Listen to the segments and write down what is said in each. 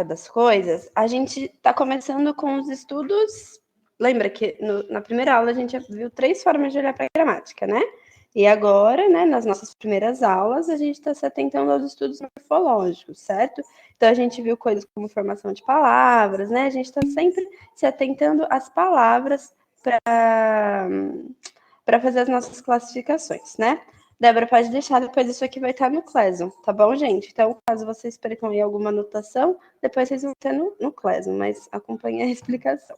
das coisas, a gente está começando com os estudos. Lembra que na primeira aula a gente viu 3 formas de olhar para a gramática, né? E agora, né, nas nossas primeiras aulas, a gente está se atentando aos estudos morfológicos, certo? Então, a gente viu coisas como formação de palavras, né? A gente está sempre se atentando às palavras para fazer as nossas classificações, né? Débora, pode deixar, depois isso aqui vai estar no Classroom, tá bom, gente? Então, caso vocês percam aí alguma anotação, depois vocês vão ter no Classroom, mas acompanhe a explicação.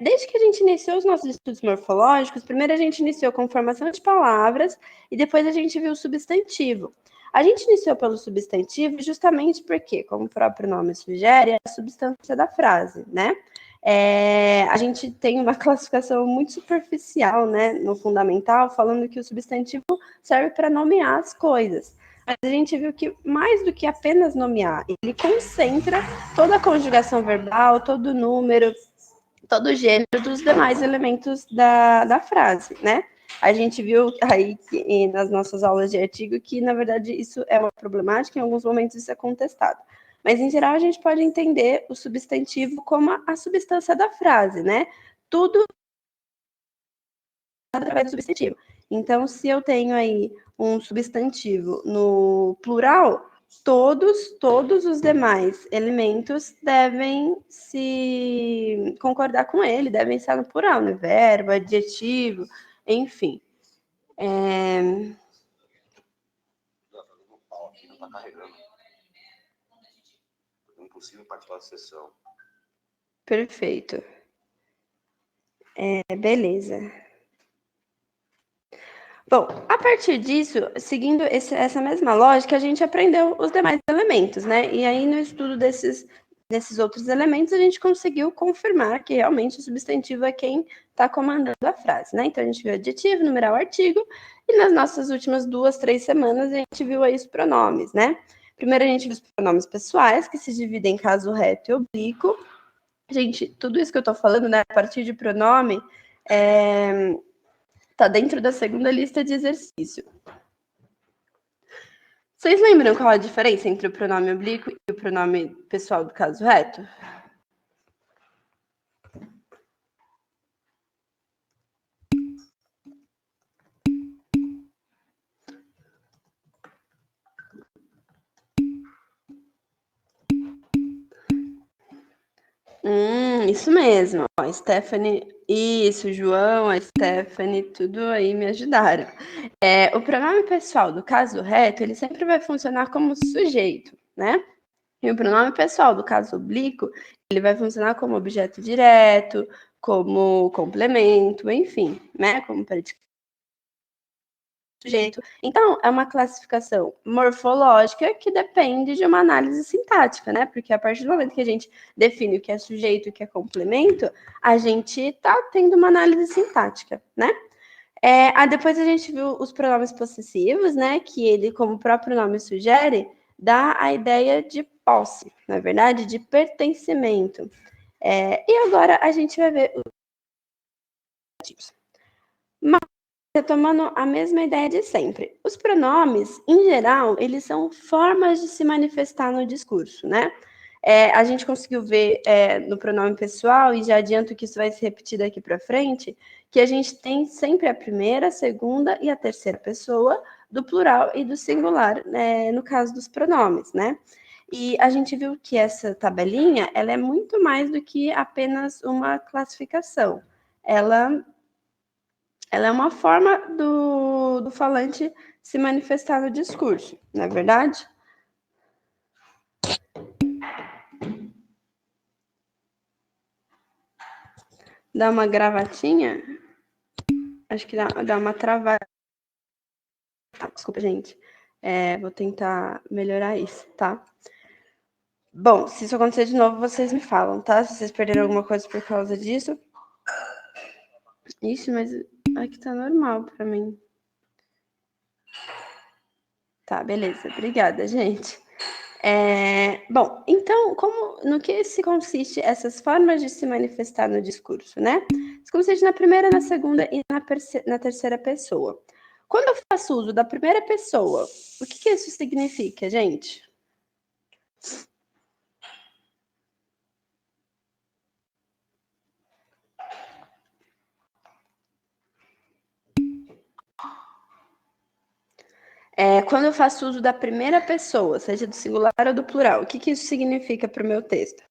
Desde que a gente iniciou os nossos estudos morfológicos, primeiro a gente iniciou com formação de palavras e depois a gente viu o substantivo. A gente iniciou pelo substantivo justamente porque, como o próprio nome sugere, é a substância da frase, né? A gente tem uma classificação muito superficial, né, no fundamental, falando que o substantivo serve para nomear as coisas. Mas a gente viu que, mais do que apenas nomear, ele concentra toda a conjugação verbal, todo o número, todo o gênero dos demais elementos da frase, né? A gente viu aí nas nossas aulas de artigo que, na verdade, isso é uma problemática, em alguns momentos isso é contestado. Mas, em geral, a gente pode entender o substantivo como a substância da frase, né? Tudo através do substantivo. Então, se eu tenho aí um substantivo no plural, todos os demais elementos devem se concordar com ele, devem estar no plural, né? Verbo, adjetivo, enfim. Não está carregando. É impossível participar da sessão. Perfeito. Beleza. Bom, a partir disso, seguindo essa mesma lógica, a gente aprendeu os demais elementos, né? E aí, no estudo desses outros elementos, a gente conseguiu confirmar que realmente o substantivo é quem está comandando a frase, né? Então, a gente viu adjetivo, numeral, artigo, e nas nossas últimas 2, 3 semanas, a gente viu aí os pronomes, né? Primeiro, a gente viu os pronomes pessoais, que se dividem em caso reto e oblíquo. Gente, tudo isso que eu tô falando, né, a partir de pronome, tá dentro da segunda lista de exercício. Vocês lembram qual a diferença entre o pronome oblíquo e o pronome pessoal do caso reto? Isso mesmo. Ó, Stephanie, isso, João, a Stephanie, tudo aí me ajudaram. O pronome pessoal do caso reto, ele sempre vai funcionar como sujeito, né? E o pronome pessoal do caso oblíquo, ele vai funcionar como objeto direto, como complemento, enfim, né? Como predicado. Sujeito. Então, é uma classificação morfológica que depende de uma análise sintática, né? Porque a partir do momento que a gente define o que é sujeito e o que é complemento, a gente está tendo uma análise sintática, né? Depois a gente viu os pronomes possessivos, né? Que ele, como o próprio nome sugere, dá a ideia de posse, na verdade, de pertencimento. E agora a gente vai ver os ativos. Mas, retomando a mesma ideia de sempre. Os pronomes, em geral, eles são formas de se manifestar no discurso, né? A gente conseguiu ver no pronome pessoal, e já adianto que isso vai se repetir daqui para frente, que a gente tem sempre a primeira, a segunda e a terceira pessoa do plural e do singular, no caso dos pronomes, né? E a gente viu que essa tabelinha, ela é muito mais do que apenas uma classificação. Ela é uma forma do falante se manifestar no discurso, não é verdade? Dá uma gravatinha? Acho que dá uma travada. Desculpa, gente. Vou tentar melhorar isso, tá? Bom, se isso acontecer de novo, vocês me falam, tá? Se vocês perderam alguma coisa por causa disso. Ixi, mas aqui tá normal pra mim. Tá, beleza. Obrigada, gente. Bom, então, no que se consiste essas formas de se manifestar no discurso, né? Se consiste na primeira, na segunda e na terceira pessoa. Quando eu faço uso da primeira pessoa, o que isso significa, gente? Quando eu faço uso da primeira pessoa, seja do singular ou do plural, o que isso significa para o meu texto?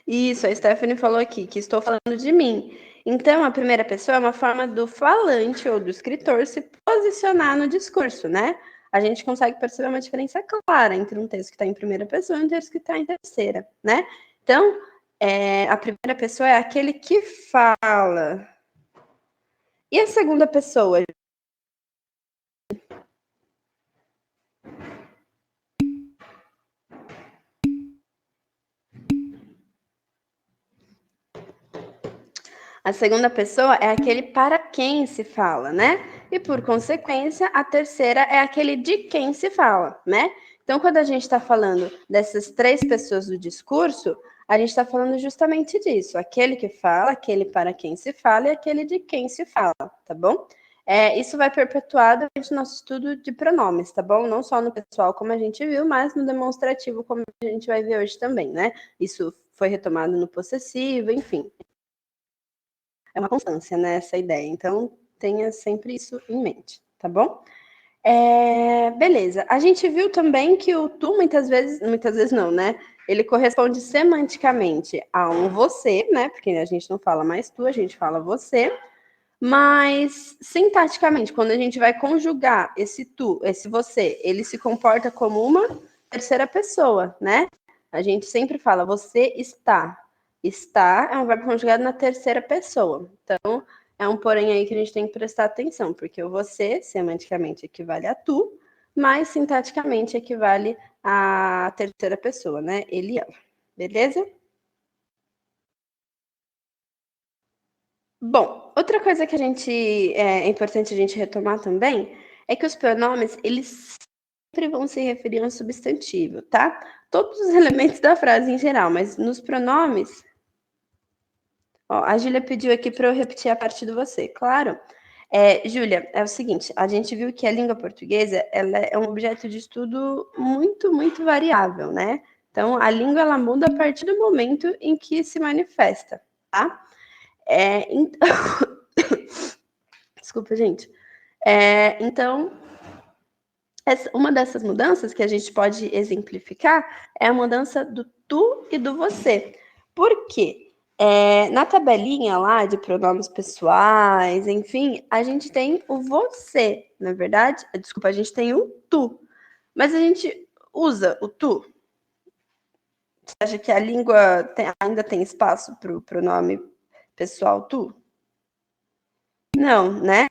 Isso, a Stephanie falou aqui, que estou falando de mim. Então, a primeira pessoa é uma forma do falante ou do escritor se posicionar no discurso, né? A gente consegue perceber uma diferença clara entre um texto que está em primeira pessoa e um texto que está em terceira, né? Então, a primeira pessoa é aquele que fala. E a segunda pessoa? A segunda pessoa é aquele para quem se fala, né? E por consequência, a terceira é aquele de quem se fala, né? Então, quando a gente está falando dessas três pessoas do discurso, a gente está falando justamente disso: aquele que fala, aquele para quem se fala e aquele de quem se fala, tá bom? Isso vai perpetuar durante o nosso estudo de pronomes, tá bom? Não só no pessoal, como a gente viu, mas no demonstrativo, como a gente vai ver hoje também, né? Isso foi retomado no possessivo, enfim. É uma constância, né, essa ideia. Então, tenha sempre isso em mente, tá bom? Beleza. A gente viu também que o tu, muitas vezes não, né? Ele corresponde semanticamente a um você, né? Porque a gente não fala mais tu, a gente fala você. Mas, sintaticamente, quando a gente vai conjugar esse tu, esse você, ele se comporta como uma terceira pessoa, né? A gente sempre fala você está. Está é um verbo conjugado na terceira pessoa. Então, é um porém aí que a gente tem que prestar atenção, porque o você, semanticamente, equivale a tu, mas sintaticamente equivale à terceira pessoa, né? Ele, ela. Beleza? Bom, outra coisa que é importante a gente retomar também é que os pronomes, eles sempre vão se referir a um substantivo, tá? Todos os elementos da frase em geral, mas nos pronomes, ó, a Júlia pediu aqui para eu repetir a parte do você, claro. Júlia, é o seguinte, a gente viu que a língua portuguesa, ela é um objeto de estudo muito, muito variável, né? Então, a língua, ela muda a partir do momento em que se manifesta, tá? Então, desculpa, gente. Então, uma dessas mudanças que a gente pode exemplificar é a mudança do tu e do você. Por quê? Na tabelinha lá de pronomes pessoais, enfim, a gente tem o você, na verdade. Desculpa, a gente tem o tu. Mas a gente usa o tu. Você acha que a língua ainda tem espaço para o pronome pessoal tu? Não, né?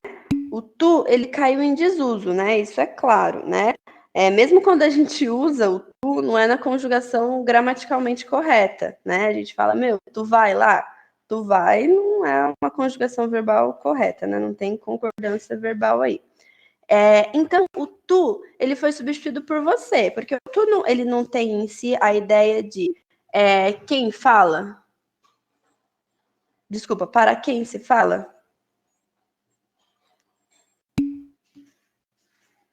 O tu, ele caiu em desuso, né? Isso é claro, né? Mesmo quando a gente usa o tu, não é na conjugação gramaticalmente correta, né? A gente fala, meu, tu vai lá, tu vai, não é uma conjugação verbal correta, né? Não tem concordância verbal aí. Então, o tu, ele foi substituído por você, porque o tu, não, ele não tem em si a ideia de quem fala. Desculpa, para quem se fala?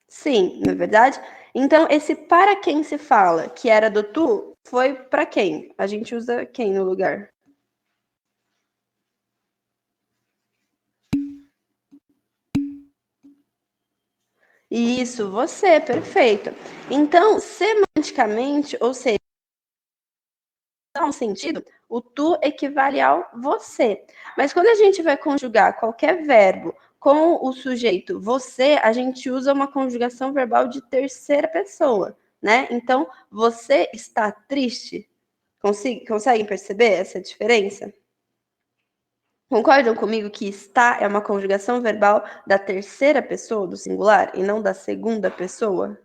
Sim, na verdade. Então, esse para quem se fala, que era do tu, foi para quem? A gente usa quem no lugar? Isso, você, perfeito. Então, semanticamente, ou seja, dá um sentido, o tu equivale ao você. Mas quando a gente vai conjugar qualquer verbo com o sujeito você, a gente usa uma conjugação verbal de terceira pessoa, né? Então, você está triste? Conseguem perceber essa diferença? Concordam comigo que está é uma conjugação verbal da terceira pessoa do singular e não da segunda pessoa?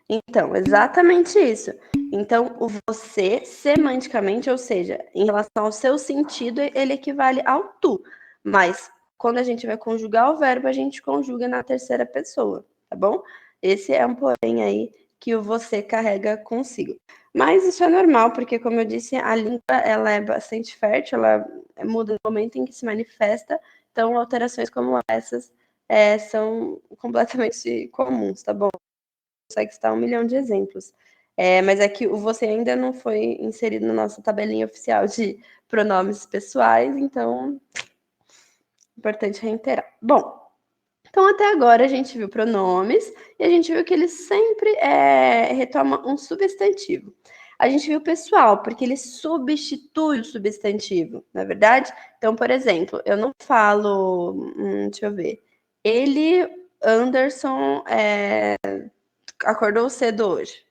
Então, exatamente isso. Então, o você, semanticamente, ou seja, em relação ao seu sentido, ele equivale ao tu. Mas, quando a gente vai conjugar o verbo, a gente conjuga na terceira pessoa, tá bom? Esse é um porém aí que o você carrega consigo. Mas isso é normal, porque, como eu disse, a língua ela é bastante fértil, ela muda no momento em que se manifesta, então alterações como essas são completamente comuns, tá bom? Consegue citar 1 milhão de exemplos. Mas é que o você ainda não foi inserido na nossa tabelinha oficial de pronomes pessoais, então, importante reiterar. Bom, então até agora a gente viu pronomes e a gente viu que eles sempre retomam um substantivo. A gente viu pessoal, porque ele substitui o substantivo, não é verdade? Então, por exemplo, eu não falo, deixa eu ver, ele, Anderson, acordou cedo hoje.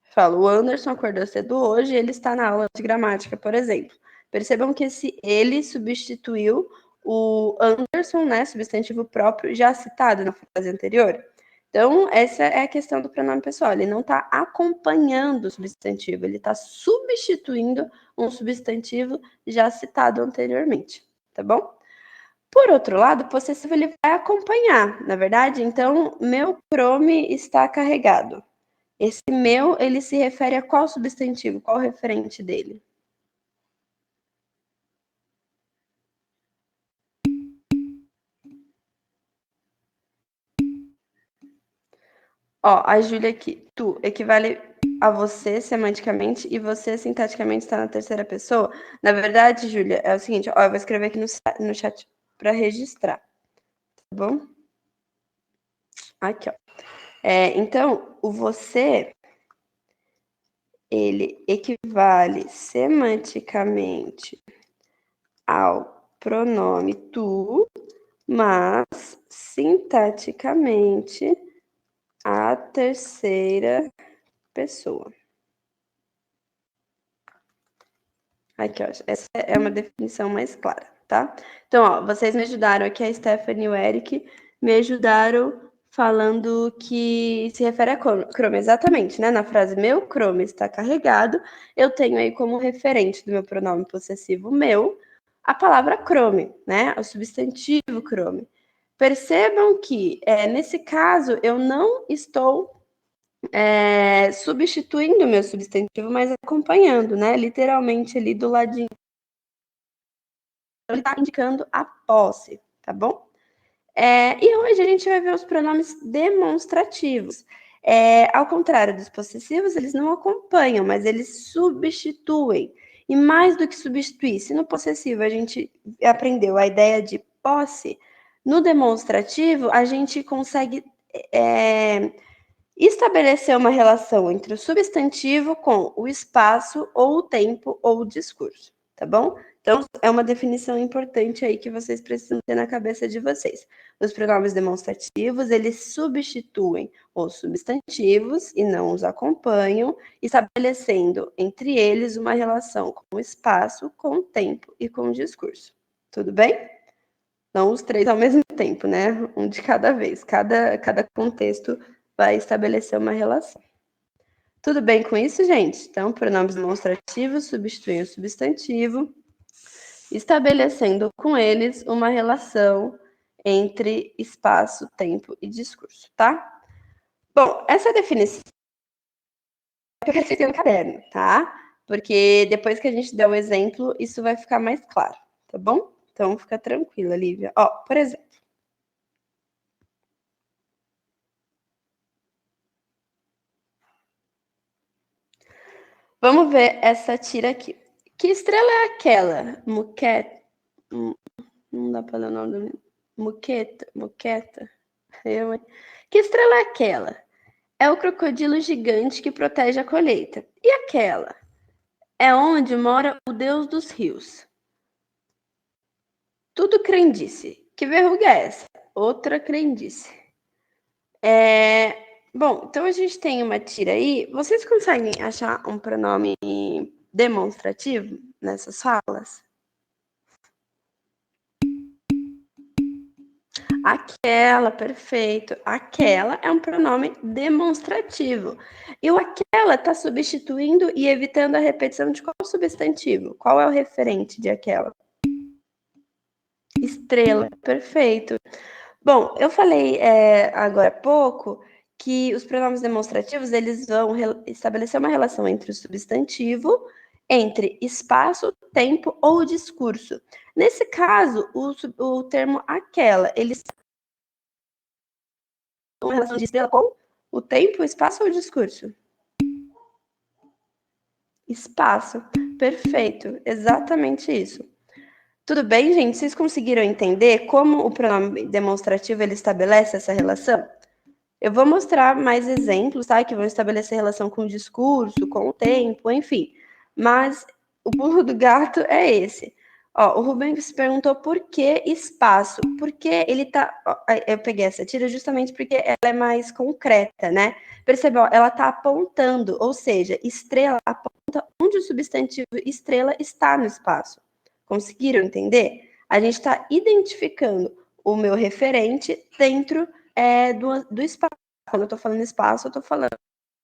Falo, o Anderson acordou cedo hoje e ele está na aula de gramática, por exemplo. Percebam que esse ele substituiu o Anderson, né, substantivo próprio, já citado na frase anterior. Então, essa é a questão do pronome pessoal. Ele não está acompanhando o substantivo, ele está substituindo um substantivo já citado anteriormente, tá bom? Por outro lado, o possessivo ele vai acompanhar, na verdade. Então, meu Chrome está carregado. Esse meu, ele se refere a qual substantivo? Qual o referente dele? Ó, a Júlia aqui. Tu equivale a você semanticamente e você sintaticamente está na terceira pessoa. Na verdade, Júlia, é o seguinte, ó, eu vou escrever aqui no chat para registrar, tá bom? Aqui, ó. Então, o você, ele equivale semanticamente ao pronome tu, mas sintaticamente a terceira pessoa. Aqui, ó, essa é uma definição mais clara, tá? Então, ó, vocês me ajudaram aqui, a Stephanie e o Eric me ajudaram falando que se refere a Chrome, exatamente, né? Na frase meu Chrome está carregado, eu tenho aí como referente do meu pronome possessivo meu a palavra Chrome, né? O substantivo Chrome. Percebam que, nesse caso, eu não estou substituindo o meu substantivo, mas acompanhando, né? Literalmente ali do ladinho. Ele está indicando a posse, tá bom? E hoje a gente vai ver os pronomes demonstrativos. Ao contrário dos possessivos, eles não acompanham, mas eles substituem. E mais do que substituir, se no possessivo a gente aprendeu a ideia de posse, no demonstrativo a gente consegue estabelecer uma relação entre o substantivo com o espaço, ou o tempo, ou o discurso, tá bom? Então, é uma definição importante aí que vocês precisam ter na cabeça de vocês. Os pronomes demonstrativos, eles substituem os substantivos e não os acompanham, estabelecendo entre eles uma relação com o espaço, com o tempo e com o discurso. Tudo bem? Não os três ao mesmo tempo, né? Um de cada vez. Cada contexto vai estabelecer uma relação. Tudo bem com isso, gente? Então, pronomes demonstrativos substituem o substantivo, estabelecendo com eles uma relação entre espaço, tempo e discurso, tá? Bom, essa definição eu quero que vocês tenham no caderno, tá? Porque depois que a gente der o exemplo, isso vai ficar mais claro, tá bom? Então, fica tranquila, Lívia. Ó, por exemplo, vamos ver essa tira aqui. Que estrela é aquela? Muqueta? Não dá para ler o nome do... Muqueta. Que estrela é aquela? É o crocodilo gigante que protege a colheita. E aquela? É onde mora o deus dos rios. Tudo crendice. Que verruga é essa? Outra crendice. Bom, então a gente tem uma tira aí. Vocês conseguem achar um pronome demonstrativo nessas falas? Aquela, perfeito. Aquela é um pronome demonstrativo. E o aquela está substituindo e evitando a repetição de qual substantivo? Qual é o referente de aquela? Estrela, perfeito. Bom, eu falei agora há pouco que os pronomes demonstrativos eles vão estabelecer uma relação entre o substantivo, entre espaço, tempo ou discurso. Nesse caso, o termo aquela, ele uma relação de estrela com o tempo, o espaço ou o discurso? espaço. Perfeito, exatamente isso. Tudo bem, gente? Vocês conseguiram entender como o pronome demonstrativo ele estabelece essa relação? Eu vou mostrar mais exemplos, tá? Que vão estabelecer relação com o discurso, com o tempo, enfim. Mas o pulo do gato é esse. Ó, o Rubens perguntou por que espaço? Porque ele tá. Ó, eu peguei essa tira justamente porque ela é mais concreta, né? Percebeu? Ela tá apontando, ou seja, estrela aponta onde o substantivo estrela está no espaço. Conseguiram entender? A gente está identificando o meu referente dentro do espaço. Quando eu estou falando espaço, eu estou falando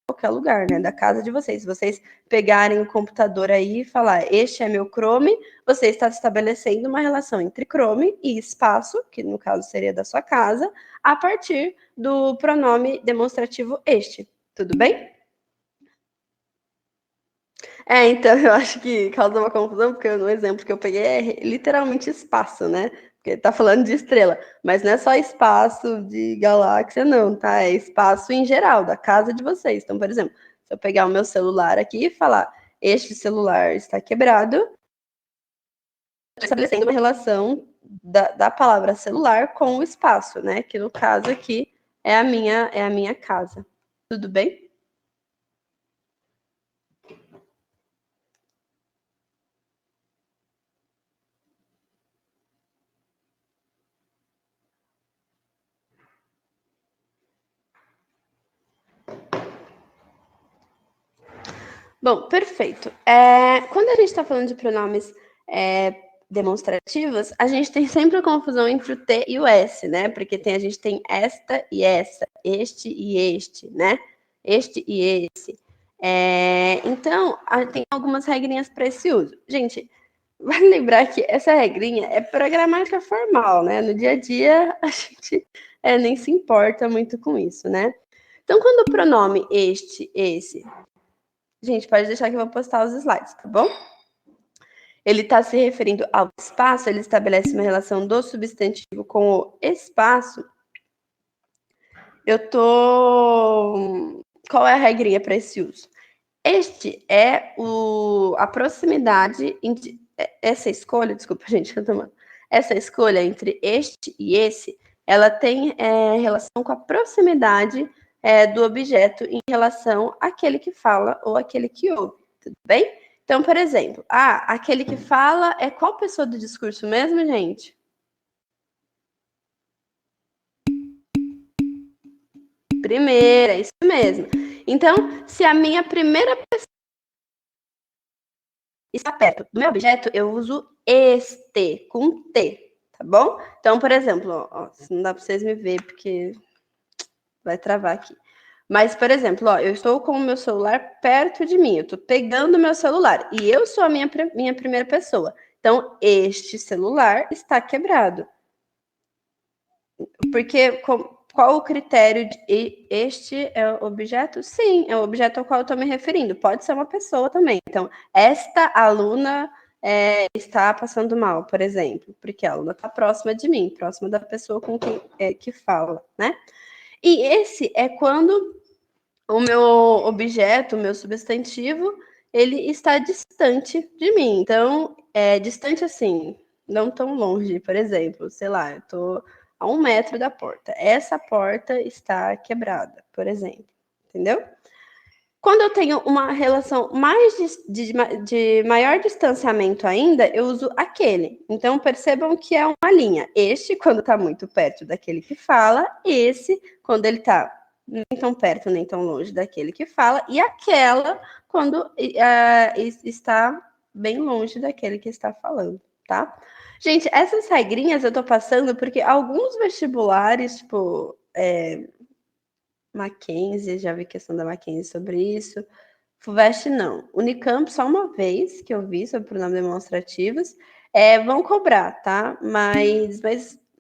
qualquer lugar, né? Da casa de vocês. Se vocês pegarem o computador aí e falar, este é meu Chrome, você está estabelecendo uma relação entre Chrome e espaço, que no caso seria da sua casa, a partir do pronome demonstrativo este. Tudo bem? Então, eu acho que causa uma confusão, porque no exemplo que eu peguei é literalmente espaço, né? Porque tá falando de estrela, mas não é só espaço de galáxia, não, tá? É espaço em geral, da casa de vocês. Então, por exemplo, se eu pegar o meu celular aqui e falar, este celular está quebrado, eu estou estabelecendo uma relação da palavra celular com o espaço, né? Que no caso aqui é a minha casa. Tudo bem? Bom, perfeito. Quando a gente está falando de pronomes demonstrativos, a gente tem sempre a confusão entre o T e o S, né? Porque a gente tem esta e essa, este e este, né? Este e esse. Então, tem algumas regrinhas para esse uso. Gente, vale lembrar que essa regrinha é para gramática formal, né? No dia a dia, a gente nem se importa muito com isso, né? Então, quando o pronome este, esse, gente, pode deixar que eu vou postar os slides, tá bom? Ele está se referindo ao espaço, ele estabelece uma relação do substantivo com o espaço. Qual é a regrinha para esse uso? Este é a proximidade, essa escolha, desculpa, gente, eu tô tomando. Essa escolha entre este e esse, ela tem relação com a proximidade do objeto em relação àquele que fala ou àquele que ouve, tudo bem? Então, por exemplo, aquele que fala é qual pessoa do discurso mesmo, gente? Primeira, isso mesmo. Então, se a minha primeira pessoa está perto do meu objeto, eu uso este, com T, tá bom? Então, por exemplo, ó, não dá para vocês me ver porque vai travar aqui. Mas, por exemplo, ó, eu estou com o meu celular perto de mim, eu estou pegando o meu celular e eu sou a minha primeira pessoa. Então, este celular está quebrado. Porque qual o critério de este é o objeto? Sim, é o objeto ao qual eu estou me referindo. Pode ser uma pessoa também. Então, esta aluna está passando mal, por exemplo, porque a aluna está próxima de mim, próxima da pessoa com quem que fala, né? E esse é quando o meu objeto, o meu substantivo, ele está distante de mim. Então, distante assim, não tão longe, por exemplo, sei lá, eu estou a 1 metro da porta. Essa porta está quebrada, por exemplo, entendeu? Quando eu tenho uma relação mais de maior distanciamento ainda, eu uso aquele. Então, percebam que é uma linha. Este, quando está muito perto daquele que fala, esse, quando ele está nem tão perto nem tão longe daquele que fala, e aquela, quando está bem longe daquele que está falando, tá? Gente, essas regrinhas eu tô passando porque alguns vestibulares, tipo, Mackenzie, já vi questão da Mackenzie sobre isso. FUVEST não. Unicamp, só uma vez que eu vi sobre pronomes demonstrativos. Vão cobrar, tá? Mas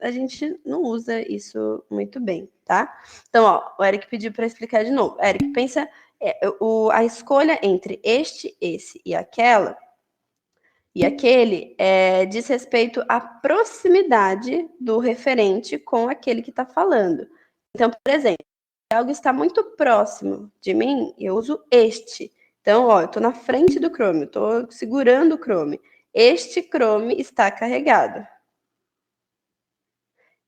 a gente não usa isso muito bem, tá? Então, ó, o Eric pediu para explicar de novo. Eric, pensa a escolha entre este, esse e aquela e aquele diz respeito à proximidade do referente com aquele que está falando. Então, por exemplo, algo está muito próximo de mim, eu uso este. Então, ó, eu estou na frente do Chrome, estou segurando o Chrome. Este Chrome está carregado.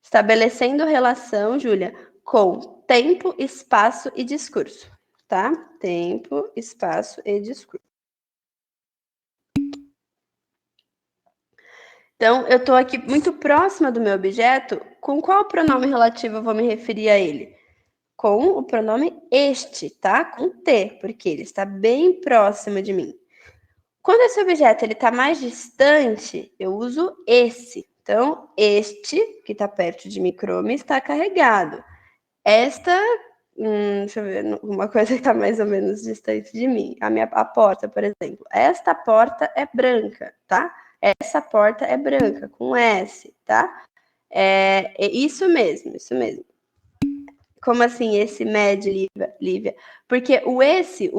Estabelecendo relação, Júlia, com tempo, espaço e discurso, tá? Tempo, espaço e discurso. Então, eu estou aqui muito próxima do meu objeto. Com qual pronome relativo eu vou me referir a ele? Com o pronome este, tá? Com T, porque ele está bem próximo de mim. Quando esse objeto está mais distante, eu uso esse. Então, este, que está perto de mim, Chrome, está carregado. Esta, deixa eu ver, uma coisa que está mais ou menos distante de mim. A porta, por exemplo. Esta porta é branca, tá? Essa porta é branca, com S, tá? É isso mesmo, isso mesmo. Como assim esse med, Lívia? Porque o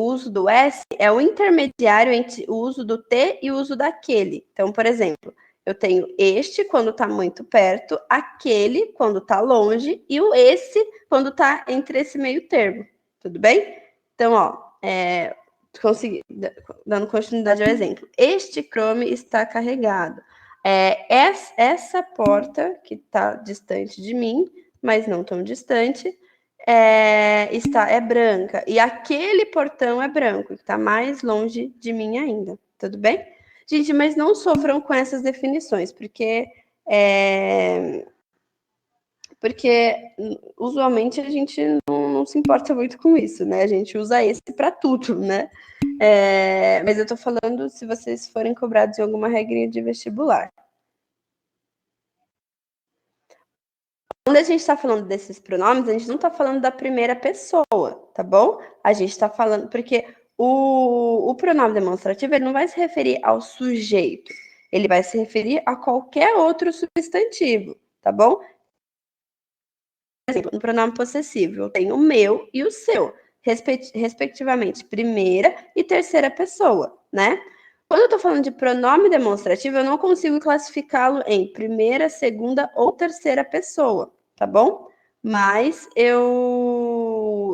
uso do S é o intermediário entre o uso do T e o uso daquele. Então, por exemplo, eu tenho este quando está muito perto, aquele quando está longe e o esse quando está entre esse meio termo. Tudo bem? Então, ó, consegui, dando continuidade ao exemplo. Este Chrome está carregado. Essa porta que está distante de mim, mas não tão distante, é branca. E aquele portão é branco, que está mais longe de mim ainda. Tudo bem? Gente, mas não sofram com essas definições, porque usualmente a gente não se importa muito com isso, né? A gente usa esse para tudo, né? Mas eu tô falando se vocês forem cobrados em alguma regrinha de vestibular. Quando a gente está falando desses pronomes, a gente não está falando da primeira pessoa, tá bom? A gente está falando, porque o pronome demonstrativo ele não vai se referir ao sujeito, ele vai se referir a qualquer outro substantivo, tá bom? Por exemplo, no pronome possessivo, eu tenho o meu e o seu, respectivamente, primeira e terceira pessoa, né? Quando eu estou falando de pronome demonstrativo, eu não consigo classificá-lo em primeira, segunda ou terceira pessoa, tá bom? Mas eu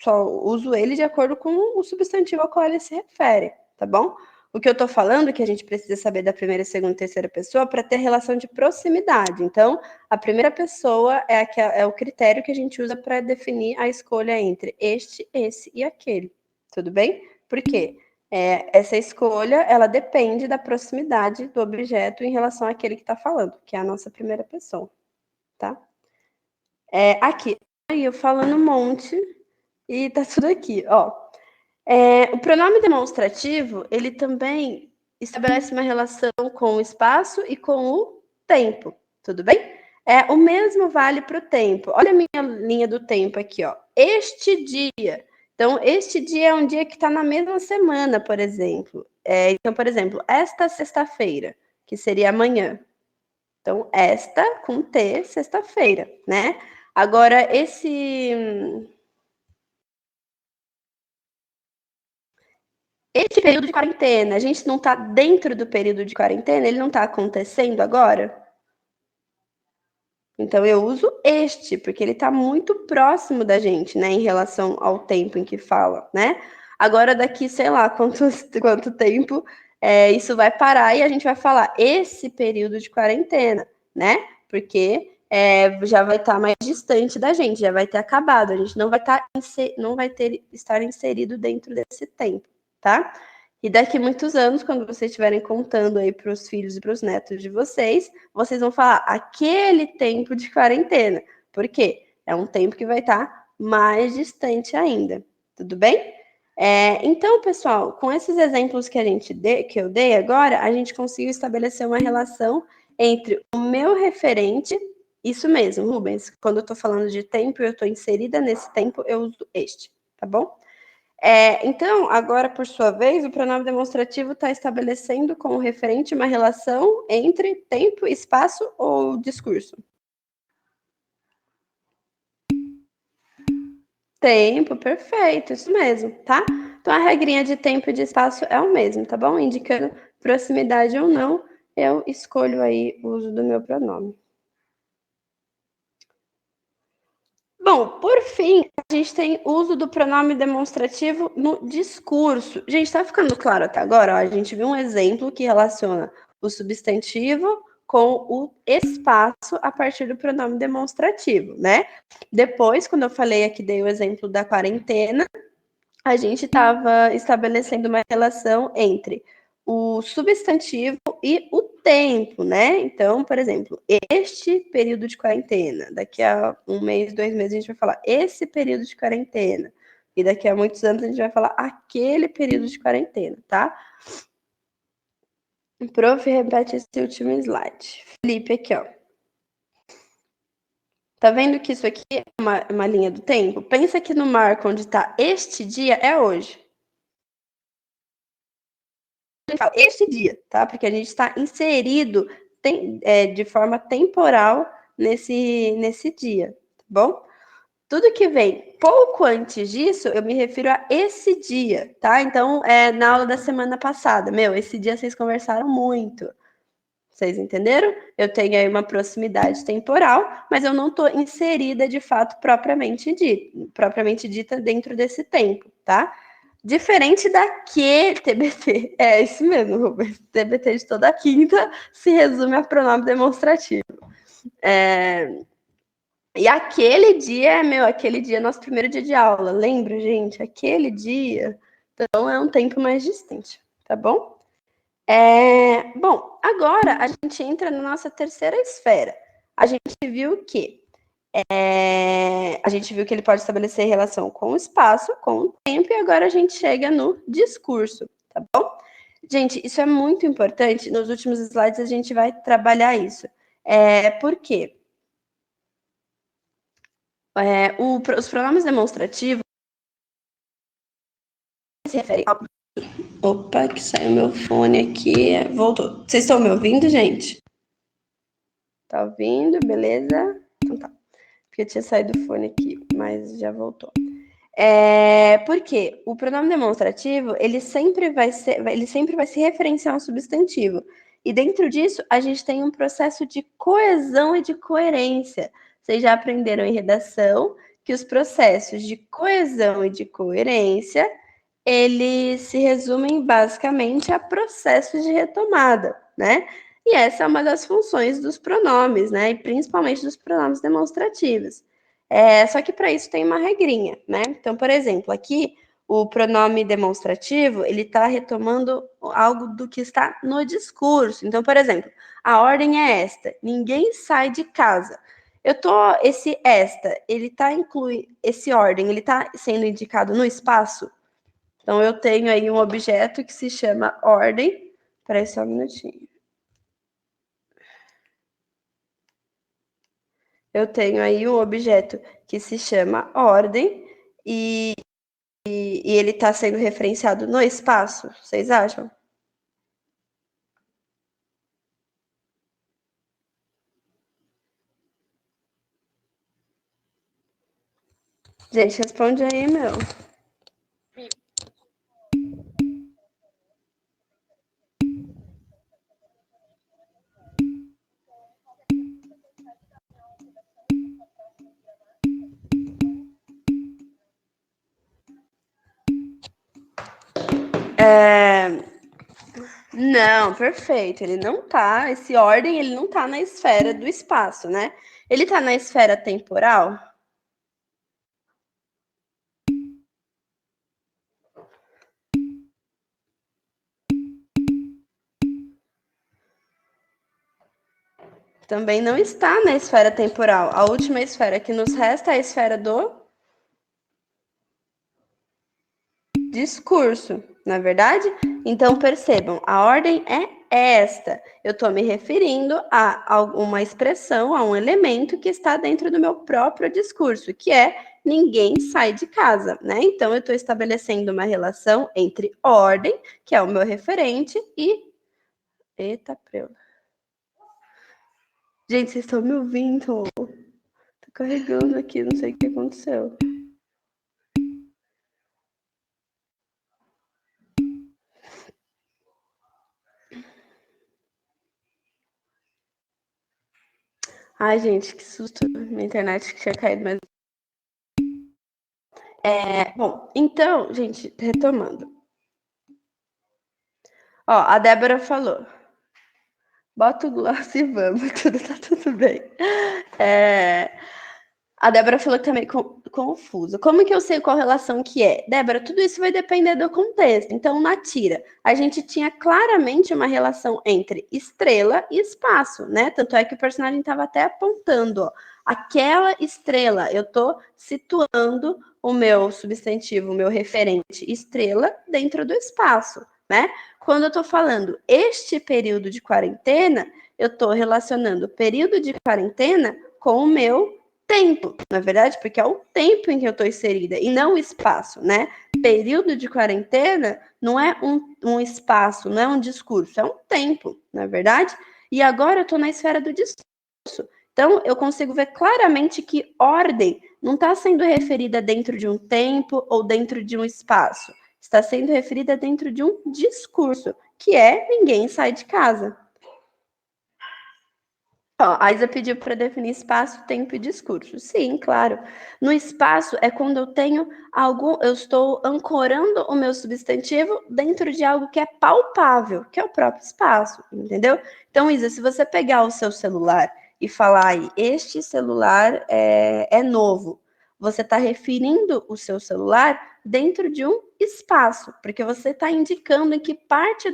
só uso ele de acordo com o substantivo ao qual ele se refere, tá bom? O que eu estou falando é que a gente precisa saber da primeira, segunda e terceira pessoa para ter relação de proximidade. Então, a primeira pessoa é o critério que a gente usa para definir a escolha entre este, esse e aquele. Tudo bem? Por quê? Essa escolha, ela depende da proximidade do objeto em relação àquele que está falando, que é a nossa primeira pessoa, tá? Aqui, aí eu falando um monte e tá tudo aqui, ó. O pronome demonstrativo, ele também estabelece uma relação com o espaço e com o tempo, tudo bem? O mesmo vale para o tempo. Olha a minha linha do tempo aqui, ó. Este dia. Então, este dia é um dia que está na mesma semana, por exemplo. Então, por exemplo, esta sexta-feira, que seria amanhã. Então, esta com T, sexta-feira, né? Agora, esse período de quarentena, a gente não está dentro do período de quarentena? Ele não está acontecendo agora? Então, eu uso este, porque ele está muito próximo da gente, né, em relação ao tempo em que fala, né? Agora, daqui, sei lá, quanto tempo isso vai parar e a gente vai falar esse período de quarentena, né? Porque já vai estar mais distante da gente, já vai ter acabado, a gente não vai estar inserido dentro desse tempo, tá? E daqui muitos anos, quando vocês estiverem contando aí para os filhos e para os netos de vocês vão falar aquele tempo de quarentena. Por quê? É um tempo que vai estar mais distante ainda. Tudo bem? Então, pessoal, com esses exemplos que eu dei agora, a gente conseguiu estabelecer uma relação entre o meu referente, isso mesmo, Rubens, quando eu estou falando de tempo, eu estou inserida nesse tempo, eu uso este, tá bom? Então, agora, por sua vez, o pronome demonstrativo está estabelecendo com o referente uma relação entre tempo, espaço ou discurso? Tempo, perfeito, isso mesmo, tá? Então, a regrinha de tempo e de espaço é o mesmo, tá bom? Indicando proximidade ou não, eu escolho aí o uso do meu pronome. Bom, por fim, a gente tem uso do pronome demonstrativo no discurso. Gente, tá ficando claro até agora? Ó, a gente viu um exemplo que relaciona o substantivo com o espaço a partir do pronome demonstrativo, né? Depois, quando eu falei aqui, dei o exemplo da quarentena, a gente estava estabelecendo uma relação entre o substantivo e o tempo, né? Então, por exemplo, este período de quarentena, daqui a um mês, 2 meses, a gente vai falar esse período de quarentena, e daqui a muitos anos a gente vai falar aquele período de quarentena, tá? O prof, repete esse último slide. Felipe, aqui, ó. Tá vendo que isso aqui é uma linha do tempo? Pensa que no marco onde está este dia é hoje. Este dia, tá? Porque a gente está inserido de forma temporal nesse dia, tá bom? Tudo que vem pouco antes disso, eu me refiro a esse dia, tá? Então, na aula da semana passada, esse dia vocês conversaram muito. Vocês entenderam? Eu tenho aí uma proximidade temporal, mas eu não estou inserida de fato propriamente dita dentro desse tempo, tá? Diferente daquele TBT. É isso mesmo, Rubens. TBT de toda quinta se resume a pronome demonstrativo. E aquele dia, aquele dia é nosso primeiro dia de aula. Lembra, gente? Aquele dia. Então é um tempo mais distante, tá bom? Bom, agora a gente entra na nossa terceira esfera. A gente viu que ele pode estabelecer relação com o espaço, com o tempo, e agora a gente chega no discurso, tá bom? Gente, isso é muito importante. Nos últimos slides a gente vai trabalhar isso. Por quê? Os pronomes demonstrativos se referem ao... Opa, que saiu meu fone aqui. Voltou. Vocês estão me ouvindo, gente? Tá ouvindo? Beleza? Então tá. Porque tinha saído o fone aqui, mas já voltou. Porque o pronome demonstrativo, ele sempre vai se referenciar a um substantivo. E dentro disso, a gente tem um processo de coesão e de coerência. Vocês já aprenderam em redação que os processos de coesão e de coerência, eles se resumem basicamente a processos de retomada, né? E essa é uma das funções dos pronomes, né? E principalmente dos pronomes demonstrativos. Só que para isso tem uma regrinha, né? Então, por exemplo, aqui o pronome demonstrativo ele está retomando algo do que está no discurso. Então, por exemplo, a ordem é esta: ninguém sai de casa. Esse esta, ele está incluindo esse ordem, ele está sendo indicado no espaço. Então, eu tenho aí um objeto que se chama ordem. Espera aí só um minutinho. Eu tenho aí um objeto que se chama ordem e ele está sendo referenciado no espaço, vocês acham? Gente, responde aí, meu. Não, perfeito. Ele não tá, esse ordem, ele não tá na esfera do espaço, né? Ele tá na esfera temporal? Também não está na esfera temporal. A última esfera que nos resta é a esfera do discurso, não é verdade? Então percebam, a ordem é esta. Eu estou me referindo a uma expressão, a um elemento que está dentro do meu próprio discurso, que é ninguém sai de casa, né? Então eu estou estabelecendo uma relação entre ordem, que é o meu referente, e eita, preu. Gente, vocês estão me ouvindo? Tô carregando aqui, não sei o que aconteceu. Ai, gente, que susto. Minha internet tinha caído, mas Bom, então, gente, retomando. Ó, a Débora falou. Bota o gloss e vamos, tá tudo bem. A Débora falou que tá meio confuso. Como que eu sei qual relação que é? Débora, tudo isso vai depender do contexto. Então, na tira, a gente tinha claramente uma relação entre estrela e espaço, né? Tanto é que o personagem estava até apontando, ó, aquela estrela. Eu tô situando o meu substantivo, o meu referente estrela dentro do espaço, né? Quando eu tô falando este período de quarentena, eu tô relacionando o período de quarentena com o meu tempo, na verdade, porque é o tempo em que eu estou inserida e não o espaço, né? Período de quarentena não é um espaço, não é um discurso, é um tempo, na verdade. E agora eu estou na esfera do discurso. Então, eu consigo ver claramente que ordem não está sendo referida dentro de um tempo ou dentro de um espaço. Está sendo referida dentro de um discurso, que é ninguém sai de casa. Ó, a Isa pediu para definir espaço, tempo e discurso. Sim, claro. No espaço é quando eu tenho algo, eu estou ancorando o meu substantivo dentro de algo que é palpável, que é o próprio espaço, entendeu? Então, Isa, se você pegar o seu celular e falar aí, este celular é novo, você está referindo o seu celular dentro de um espaço, porque você está indicando em que parte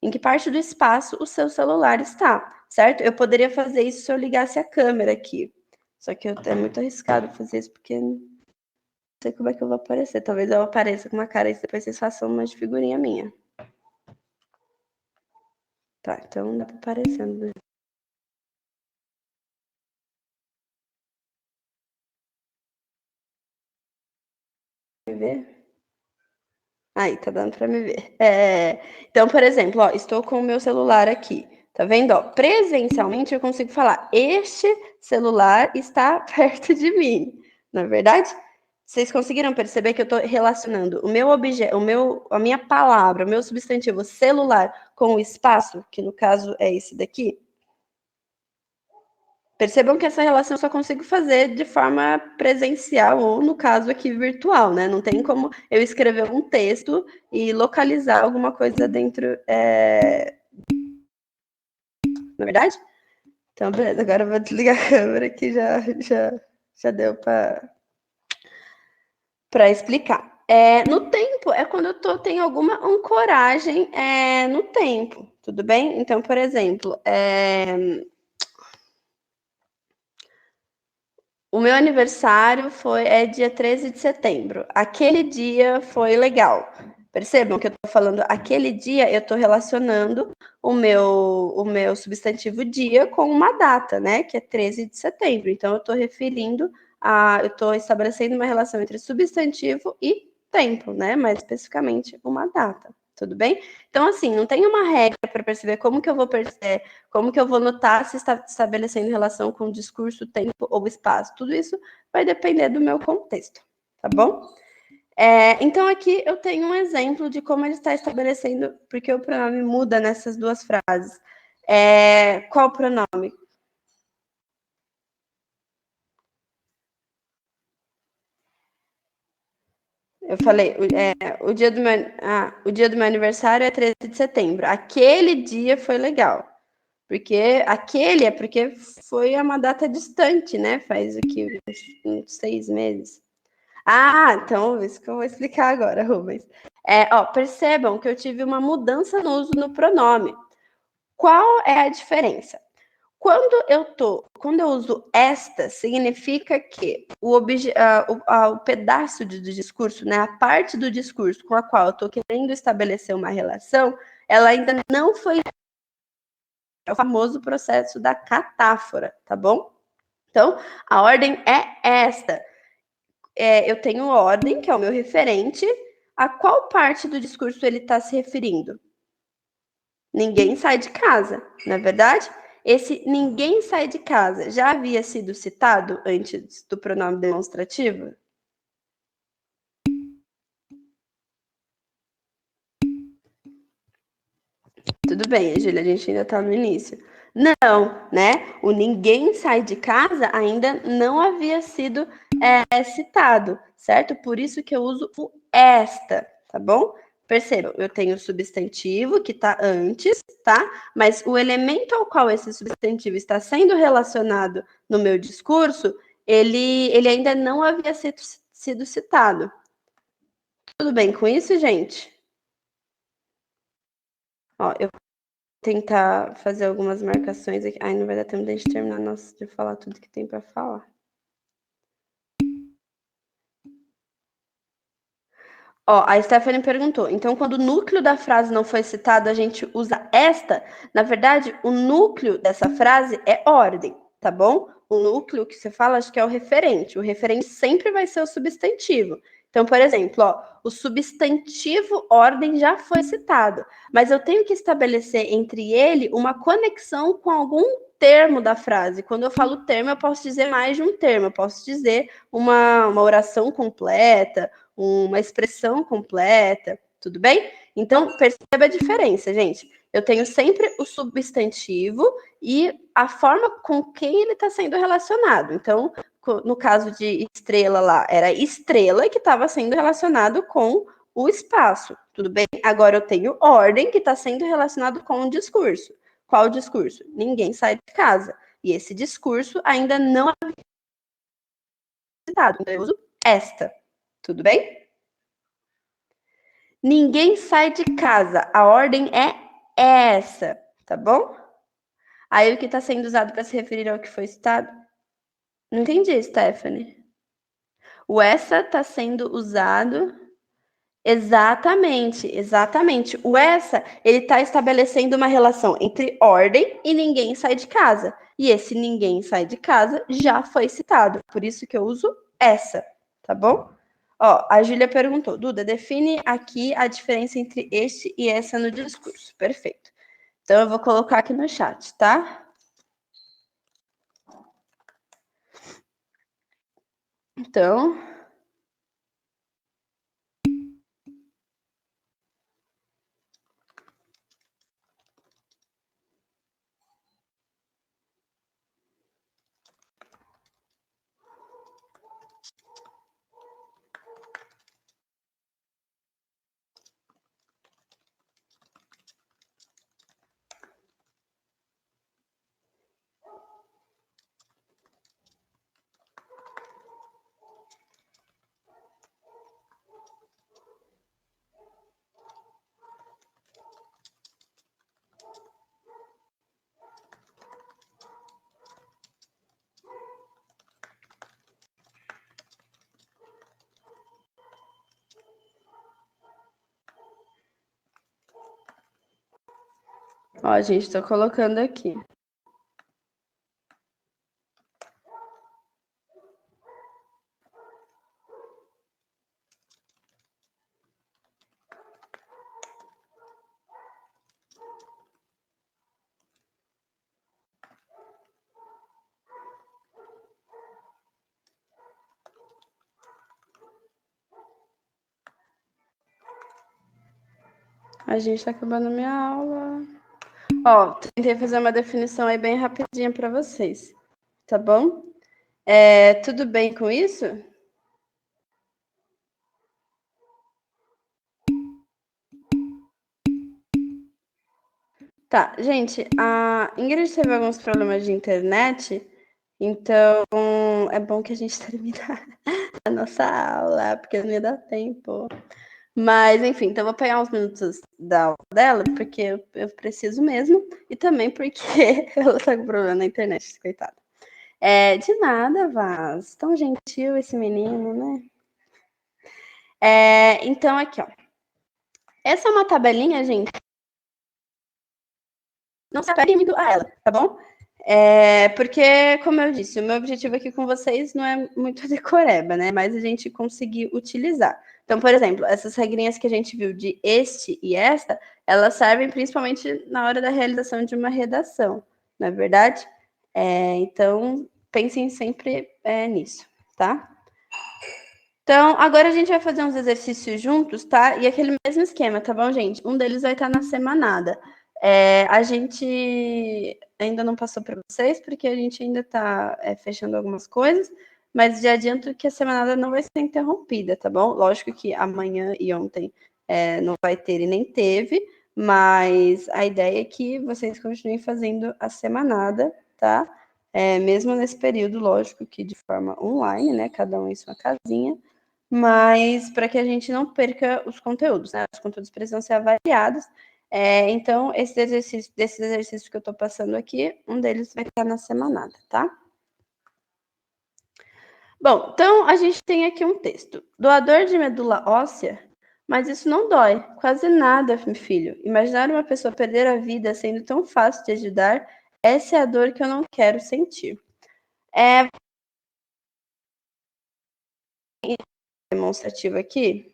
em que parte do espaço o seu celular está, certo? Eu poderia fazer isso se eu ligasse a câmera aqui. Só que é muito arriscado fazer isso, porque não sei como é que eu vou aparecer. Talvez eu apareça com uma cara e depois vocês façam uma de figurinha minha. Tá, então não dá pra aparecer. Me ver? Aí, tá dando pra me ver. Então, por exemplo, ó, estou com o meu celular aqui. Tá vendo? Ó, presencialmente eu consigo falar, este celular está perto de mim. Não é verdade? Vocês conseguiram perceber que eu estou relacionando o meu objeto, a minha palavra, o meu substantivo celular com o espaço, que no caso é esse daqui? Percebam que essa relação eu só consigo fazer de forma presencial ou, no caso aqui, virtual, né? Não tem como eu escrever um texto e localizar alguma coisa dentro. Na verdade? Então, beleza. Agora eu vou desligar a câmera que já deu para explicar. No tempo é quando tenho alguma ancoragem no tempo, tudo bem? Então, por exemplo, o meu aniversário é dia 13 de setembro. Aquele dia foi legal. Percebam que eu estou falando aquele dia, eu estou relacionando o meu substantivo dia com uma data, né? Que é 13 de setembro. Então, eu estou estabelecendo uma relação entre substantivo e tempo, né? Mais especificamente, uma data. Tudo bem? Então, assim, não tem uma regra para perceber como que eu vou notar se está estabelecendo relação com discurso, tempo ou espaço. Tudo isso vai depender do meu contexto, tá bom? Então, aqui eu tenho um exemplo de como ele está estabelecendo, porque o pronome muda nessas duas frases. Qual o pronome? Eu falei, o dia do meu aniversário é 13 de setembro. Aquele dia foi legal. Porque porque foi uma data distante, né? Faz aqui uns 6 meses. Ah, então isso que eu vou explicar agora, Rubens. Percebam que eu tive uma mudança no uso no pronome. Qual é a diferença? Quando eu uso esta, significa que o pedaço do discurso, né, a parte do discurso com a qual eu estou querendo estabelecer uma relação, ela ainda não foi. É o famoso processo da catáfora, tá bom? Então, a ordem é esta. Eu tenho ordem, que é o meu referente. A qual parte do discurso ele está se referindo? Ninguém sai de casa, não é verdade? Esse ninguém sai de casa já havia sido citado antes do pronome demonstrativo? Tudo bem, Júlia, a gente ainda está no início. Não, né? O ninguém sai de casa ainda não havia sido é citado, certo? Por isso que eu uso o esta, tá bom? Percebam, eu tenho o substantivo que está antes, tá? Mas o elemento ao qual esse substantivo está sendo relacionado no meu discurso, ele ainda não havia sido citado. Tudo bem com isso, gente? Ó, eu vou tentar fazer algumas marcações aqui. Ai, não vai dar tempo de a gente terminar de falar tudo que tem para falar. Ó, a Stephanie perguntou, então quando o núcleo da frase não foi citado, a gente usa esta? Na verdade, o núcleo dessa frase é ordem, tá bom? O núcleo que você fala, acho que é o referente. O referente sempre vai ser o substantivo. Então, por exemplo, ó, o substantivo ordem já foi citado, mas eu tenho que estabelecer entre ele uma conexão com algum termo da frase. Quando eu falo termo, eu posso dizer mais de um termo. Eu posso dizer uma oração completa, uma expressão completa, tudo bem? Então, perceba a diferença, gente. Eu tenho sempre o substantivo e a forma com quem ele está sendo relacionado. Então, no caso de estrela lá, era estrela que estava sendo relacionado com o espaço, tudo bem? Agora eu tenho ordem que está sendo relacionado com o discurso. Qual o discurso? Ninguém sai de casa. E esse discurso ainda não é citado. Então, eu uso esta. Tudo bem? Ninguém sai de casa. A ordem é essa, tá bom? Aí o que está sendo usado para se referir ao que foi citado? Não entendi, Stephanie. O essa está sendo usado. Exatamente, exatamente. O essa, ele está estabelecendo uma relação entre ordem e ninguém sai de casa. E esse ninguém sai de casa já foi citado. Por isso que eu uso essa, tá bom? Ó, a Júlia perguntou, Duda, define aqui a diferença entre este e essa no discurso. Perfeito. Então, eu vou colocar aqui no chat, tá? Então... Ó, gente, tô colocando aqui. A gente tá acabando minha aula. Ó, tentei fazer uma definição aí bem rapidinha para vocês, tá bom? Tudo bem com isso? Tá, gente, a Ingrid teve alguns problemas de internet, então é bom que a gente termine a nossa aula, porque não ia dar tempo. Mas, enfim, então eu vou pegar uns minutos da aula dela, porque eu preciso mesmo, e também porque ela tá com problema na internet, coitada. De nada, Vaz. Tão gentil esse menino, né? Então, aqui, ó. Essa é uma tabelinha, gente. Não se apegue muito a ela, tá bom? Porque, como eu disse, o meu objetivo aqui com vocês não é muito decoreba, né? Mas a gente conseguir utilizar. Então, por exemplo, essas regrinhas que a gente viu de este e esta, elas servem principalmente na hora da realização de uma redação, não é verdade? Então, pensem sempre nisso, tá? Então, agora a gente vai fazer uns exercícios juntos, tá? E aquele mesmo esquema, tá bom, gente? Um deles vai estar na semanada. A gente ainda não passou para vocês, porque a gente ainda está fechando algumas coisas, mas já adianto que a semanada não vai ser interrompida, tá bom? Lógico que amanhã e ontem não vai ter e nem teve, mas a ideia é que vocês continuem fazendo a semanada, tá? Mesmo nesse período, lógico que de forma online, né? Cada um em sua casinha, mas para que a gente não perca os conteúdos, né? Os conteúdos precisam ser avaliados. Então, desses exercícios que eu estou passando aqui, um deles vai estar na semanada, tá? Bom, então a gente tem aqui um texto. Doador de medula óssea, mas isso não dói, quase nada, meu filho. Imaginar uma pessoa perder a vida sendo tão fácil de ajudar, essa é a dor que eu não quero sentir. Demonstrativo aqui.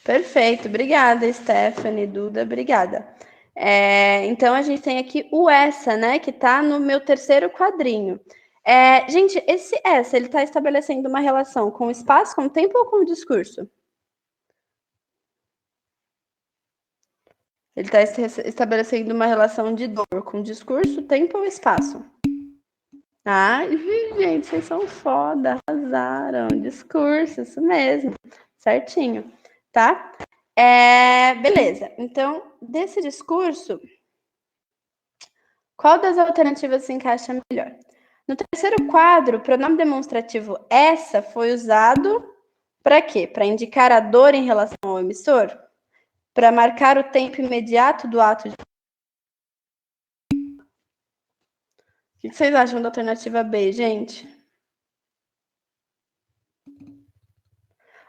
Perfeito, obrigada, Stephanie, Duda, obrigada. Então, a gente tem aqui o essa, né, que está no meu terceiro quadrinho. Gente, esse essa, ele está estabelecendo uma relação com o espaço, com o tempo ou com o discurso? Ele está estabelecendo uma relação de dor com o discurso, tempo ou espaço? Ai, gente, vocês são foda, arrasaram. Discurso, isso mesmo, certinho, tá? Beleza, então, desse discurso, qual das alternativas se encaixa melhor? No terceiro quadro, o pronome demonstrativo essa foi usado para quê? Para indicar a dor em relação ao emissor? Para marcar o tempo imediato do ato de... O que vocês acham da alternativa B, gente?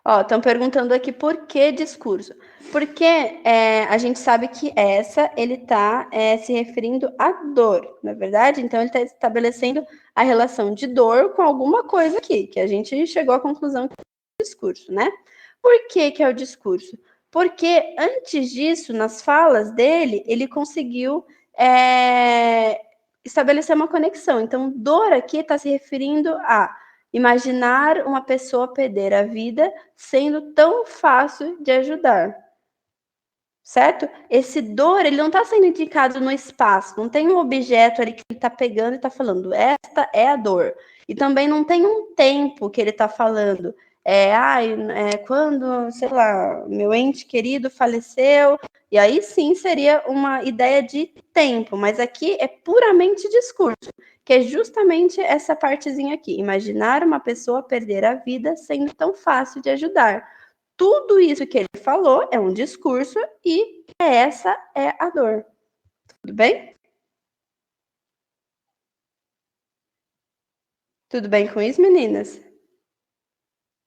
Ó, estão perguntando aqui por que discurso. Porque a gente sabe que essa ele está se referindo à dor, na verdade. Então ele está estabelecendo a relação de dor com alguma coisa aqui, que a gente chegou à conclusão que é o discurso, né? Por que que é o discurso? Porque antes disso, nas falas dele, ele conseguiu estabelecer uma conexão. Então, dor aqui está se referindo a imaginar uma pessoa perder a vida sendo tão fácil de ajudar, certo? Esse dor, ele não está sendo indicado no espaço, não tem um objeto ali que ele está pegando e está falando, esta é a dor. E também não tem um tempo que ele está falando. Quando, sei lá, meu ente querido faleceu, e aí sim seria uma ideia de tempo, mas aqui é puramente discurso, que é justamente essa partezinha aqui, imaginar uma pessoa perder a vida sendo tão fácil de ajudar. Tudo isso que ele falou é um discurso e essa é a dor. Tudo bem? Tudo bem com isso, meninas?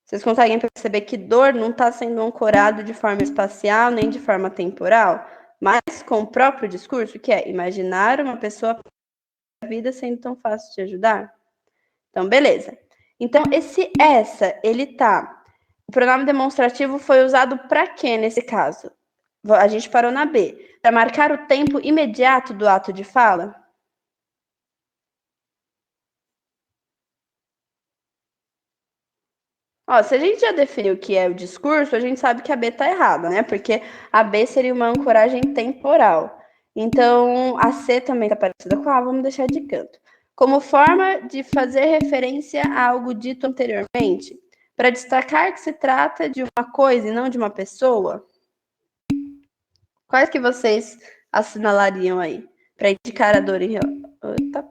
Vocês conseguem perceber que dor não está sendo ancorado de forma espacial nem de forma temporal, mas com o próprio discurso, que é imaginar uma pessoa a vida sendo tão fácil de ajudar? Então, beleza. Então, ele tá. O pronome demonstrativo foi usado para quê nesse caso? A gente parou na B. Para marcar o tempo imediato do ato de fala? Ó, se a gente já definiu o que é o discurso, a gente sabe que a B está errada, né? Porque a B seria uma ancoragem temporal. Então, a C também está parecida com a A, vamos deixar de canto. Como forma de fazer referência a algo dito anteriormente, para destacar que se trata de uma coisa e não de uma pessoa, quais que vocês assinalariam aí? Para indicar a dor em... Eita,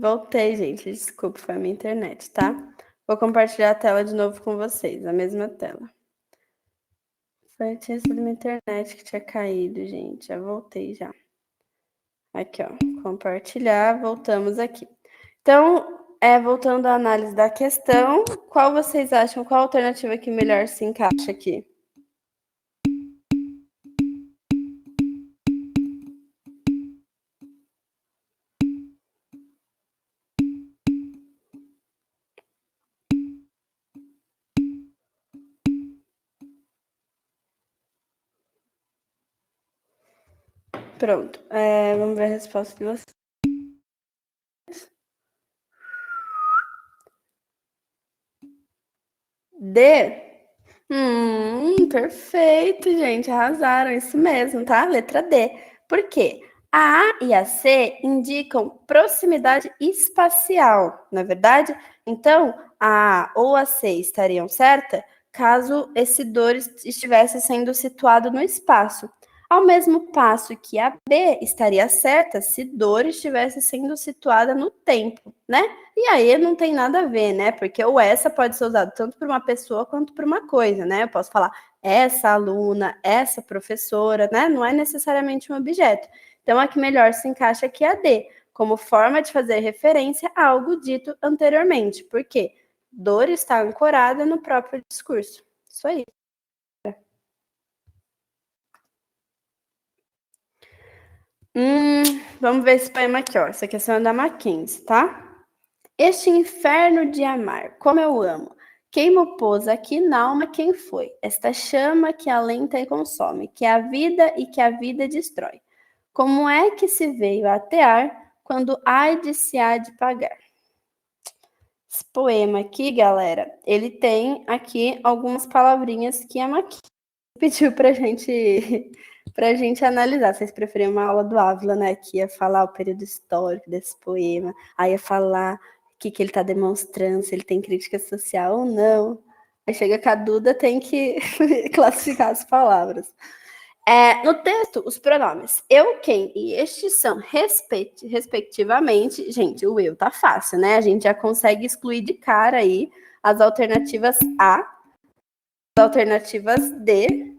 Voltei, gente. Desculpa, foi a minha internet, tá? Vou compartilhar a tela de novo com vocês, a mesma tela. Tinha sido minha internet que tinha caído, gente. Já voltei já. Aqui, ó. Compartilhar, voltamos aqui. Então, voltando à análise da questão, qual vocês acham, qual alternativa que melhor se encaixa aqui? Pronto. Vamos ver a resposta de vocês. D? Perfeito, gente. Arrasaram. Isso mesmo, tá? Letra D. Por quê? A A e a C indicam proximidade espacial, não é verdade? Então, a A ou a C estariam certas caso esse dor estivesse sendo situado no espaço. Ao mesmo passo que a B estaria certa se dor estivesse sendo situada no tempo, né? E aí não tem nada a ver, né? Porque o essa pode ser usado tanto por uma pessoa quanto por uma coisa, né? Eu posso falar essa aluna, essa professora, né? Não é necessariamente um objeto. Então, a que melhor se encaixa aqui é a D, como forma de fazer referência a algo dito anteriormente. Por quê? Dor está ancorada no próprio discurso. Isso aí. Vamos ver esse poema aqui, ó. Essa questão é da Mackenzie, tá? Este inferno de amar, como eu amo. Quem me pôs aqui na alma, quem foi? Esta chama que alenta e consome, que é a vida e que a vida destrói. Como é que se veio atear quando se há de pagar? Esse poema aqui, galera, ele tem aqui algumas palavrinhas que a Mackenzie pediu pra gente analisar. Vocês preferiam uma aula do Ávila, né? Que ia falar o período histórico desse poema, aí ia falar o que ele está demonstrando, se ele tem crítica social ou não. Aí chega com a Duda, tem que classificar as palavras. No texto, os pronomes eu, quem e estes são respectivamente. Gente, o eu tá fácil, né? A gente já consegue excluir de cara aí as alternativas A, as alternativas D.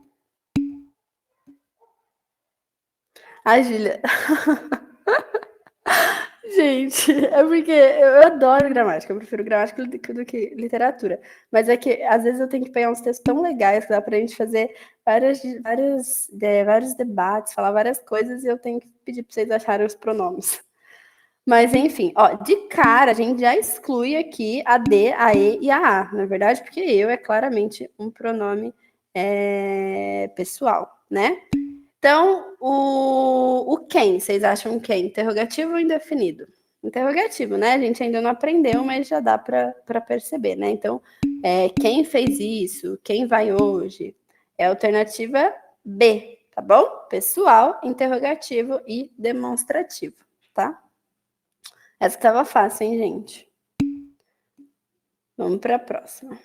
A Júlia. Gente, é porque eu adoro gramática, eu prefiro gramática do que literatura. Mas é que às vezes eu tenho que pegar uns textos tão legais que dá pra gente fazer vários debates, falar várias coisas, e eu tenho que pedir pra vocês acharem os pronomes. Mas enfim, ó, de cara a gente já exclui aqui a D, a E e a A, na verdade, porque eu é claramente um pronome pessoal, né? Então, o quem, vocês acham quem? Interrogativo ou indefinido? Interrogativo, né? A gente ainda não aprendeu, mas já dá para perceber, né? Então, quem fez isso? Quem vai hoje? É a alternativa B, tá bom? Pessoal, interrogativo e demonstrativo, tá? Essa estava fácil, hein, gente? Vamos para a próxima.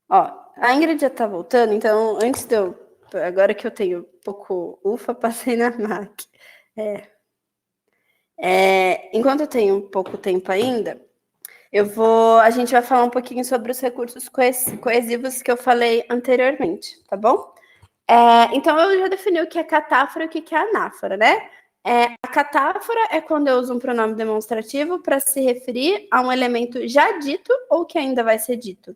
Ó, a Ingrid já tá voltando, então antes de eu... Agora que eu tenho um pouco... Ufa, passei na MAC. Enquanto eu tenho um pouco tempo ainda, a gente vai falar um pouquinho sobre os recursos coesivos que eu falei anteriormente, tá bom? Então, eu já defini o que é catáfora e o que é anáfora, né? A catáfora é quando eu uso um pronome demonstrativo para se referir a um elemento já dito ou que ainda vai ser dito.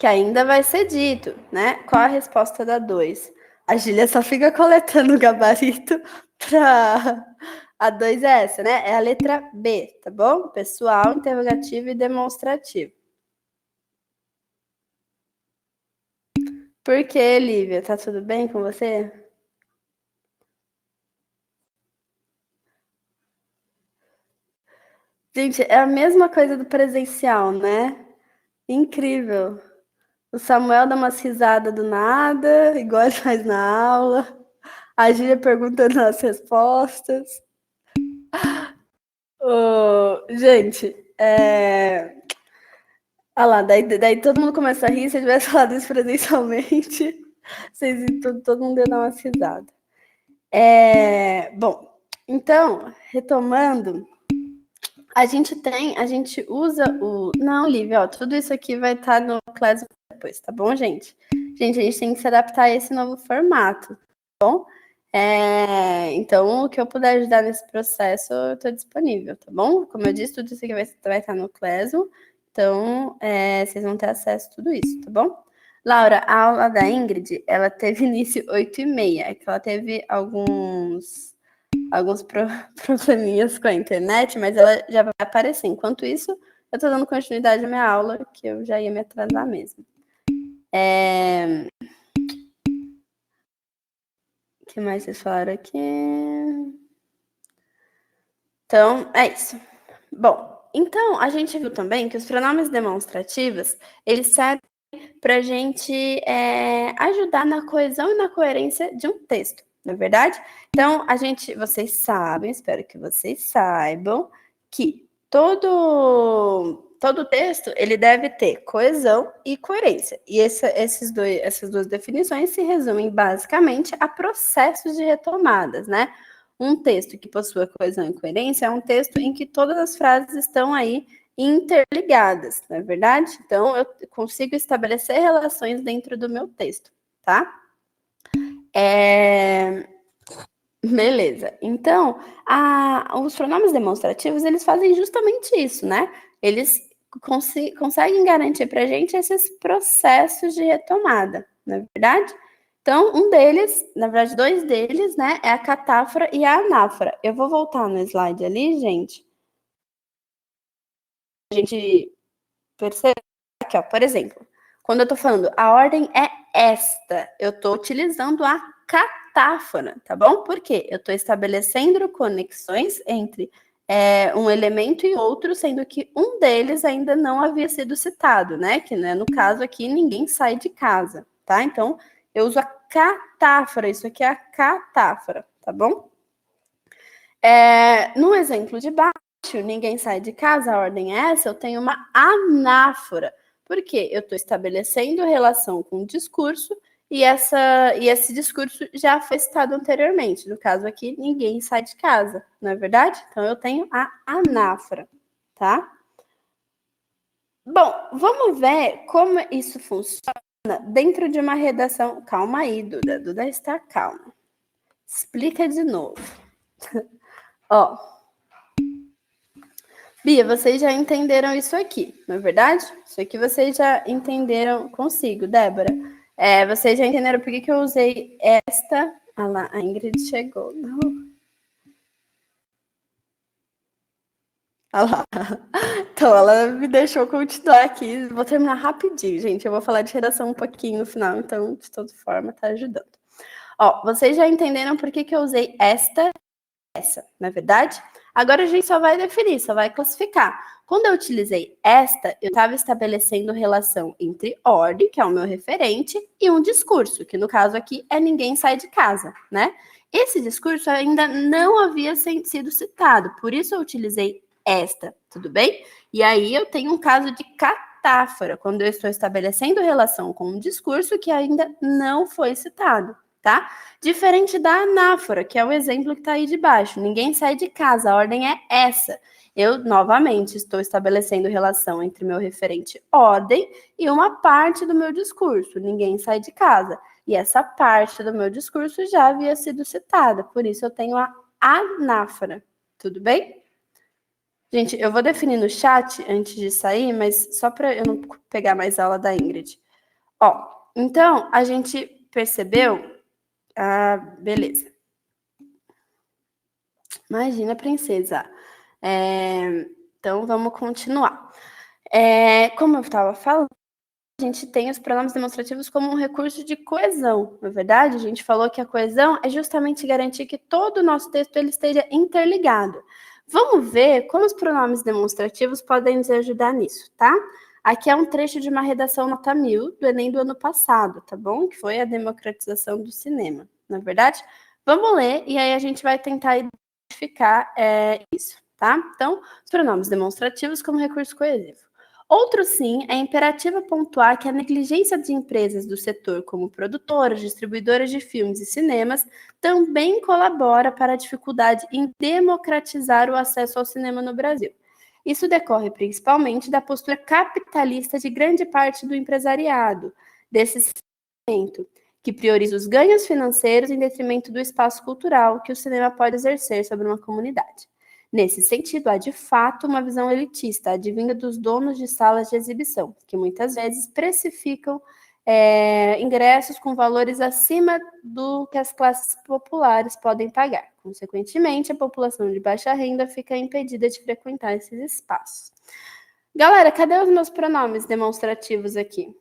Que ainda vai ser dito, né? Qual a resposta da 2? A Gília só fica coletando o gabarito para... A 2 é essa, né? É a letra B, tá bom? Pessoal, interrogativo e demonstrativo. Por que, Lívia? Tá tudo bem com você? Gente, é a mesma coisa do presencial, né? Incrível. O Samuel dá umas risadas do nada, igual ele faz na aula. A Gília perguntando as respostas. Gente, olha lá, daí todo mundo começa a rir, se eu tivesse falado isso presencialmente. Todo mundo ia dar uma risada. Bom, então, retomando, a gente usa o... Não, Lívia, ó, tudo isso aqui vai estar no Classroom depois, tá bom, gente? Gente, a gente tem que se adaptar a esse novo formato, tá bom? Então, o que eu puder ajudar nesse processo, eu estou disponível, tá bom? Como eu disse, tudo isso aqui vai estar no Classroom, então vocês vão ter acesso a tudo isso, tá bom? Laura, a aula da Ingrid, ela teve início 8h30, é que ela teve alguns probleminhas com a internet, mas ela já vai aparecer. Enquanto isso, eu estou dando continuidade à minha aula, que eu já ia me atrasar mesmo. O que mais vocês falaram aqui? Então, é isso. Bom, então, a gente viu também que os pronomes demonstrativos, eles servem para a gente ajudar na coesão e na coerência de um texto, não é verdade? Então, vocês sabem, espero que vocês saibam, que todo texto, ele deve ter coesão e coerência. E essas duas definições se resumem basicamente a processos de retomadas, né? Um texto que possua coesão e coerência é um texto em que todas as frases estão aí interligadas, não é verdade? Então, eu consigo estabelecer relações dentro do meu texto, tá? Beleza. Então, os pronomes demonstrativos, eles fazem justamente isso, né? Eles conseguem garantir para a gente esses processos de retomada, não é verdade? Então, um deles, na verdade, dois deles, né, é a catáfora e a anáfora. Eu vou voltar no slide ali, gente. A gente percebe aqui, ó, por exemplo, quando eu estou falando a ordem é esta, eu estou utilizando a catáfora, tá bom? Por quê? Eu estou estabelecendo conexões entre um elemento e outro, sendo que um deles ainda não havia sido citado, né? Que, né, no caso aqui, ninguém sai de casa, tá? Então, eu uso a catáfora, isso aqui é a catáfora, tá bom? No exemplo de baixo, ninguém sai de casa, a ordem é essa, eu tenho uma anáfora. Por quê? Eu estou estabelecendo relação com o discurso e esse discurso já foi citado anteriormente. No caso aqui, ninguém sai de casa, não é verdade? Então, eu tenho a anáfora, tá? Bom, vamos ver como isso funciona dentro de uma redação. Calma aí, Duda. Duda está calma. Explica de novo. Ó. Bia, vocês já entenderam isso aqui, não é verdade? Isso aqui vocês já entenderam consigo, Débora. Vocês já entenderam por que eu usei esta... Ah lá, a Ingrid chegou. Não. Ah lá. Então, ela me deixou continuar aqui. Vou terminar rapidinho, gente. Eu vou falar de redação um pouquinho no final, então, de toda forma, tá ajudando. Ó, vocês já entenderam por que eu usei esta e essa, não é verdade? Agora a gente só vai definir, só vai classificar. Quando eu utilizei esta, eu estava estabelecendo relação entre ordem, que é o meu referente, e um discurso, que no caso aqui é ninguém sai de casa, né? Esse discurso ainda não havia sido citado, por isso eu utilizei esta, tudo bem? E aí eu tenho um caso de catáfora, quando eu estou estabelecendo relação com um discurso que ainda não foi citado, tá? Diferente da anáfora, que é o exemplo que está aí de baixo. Ninguém sai de casa, a ordem é essa. Eu, novamente, estou estabelecendo relação entre meu referente ordem e uma parte do meu discurso. Ninguém sai de casa. E essa parte do meu discurso já havia sido citada, por isso eu tenho a anáfora. Tudo bem? Gente, eu vou definir no chat antes de sair, mas só para eu não pegar mais aula da Ingrid. Ó, então, a gente percebeu... Ah, beleza. Imagina, princesa. Então, vamos continuar. Como eu estava falando, a gente tem os pronomes demonstrativos como um recurso de coesão, não é verdade? A gente falou que a coesão é justamente garantir que todo o nosso texto ele esteja interligado. Vamos ver como os pronomes demonstrativos podem nos ajudar nisso, tá? Aqui é um trecho de uma redação nota 1000 do Enem do ano passado, tá bom? Que foi a democratização do cinema, não é verdade? Vamos ler e aí a gente vai tentar identificar isso, tá? Então, os pronomes demonstrativos como recurso coesivo. Outro sim, é imperativo pontuar que a negligência de empresas do setor, como produtoras, distribuidoras de filmes e cinemas, também colabora para a dificuldade em democratizar o acesso ao cinema no Brasil. Isso decorre principalmente da postura capitalista de grande parte do empresariado, desse segmento, que prioriza os ganhos financeiros em detrimento do espaço cultural que o cinema pode exercer sobre uma comunidade. Nesse sentido, há de fato uma visão elitista, advinda dos donos de salas de exibição, que muitas vezes precificam ingressos com valores acima do que as classes populares podem pagar. Consequentemente, a população de baixa renda fica impedida de frequentar esses espaços. Galera, cadê os meus pronomes demonstrativos aqui?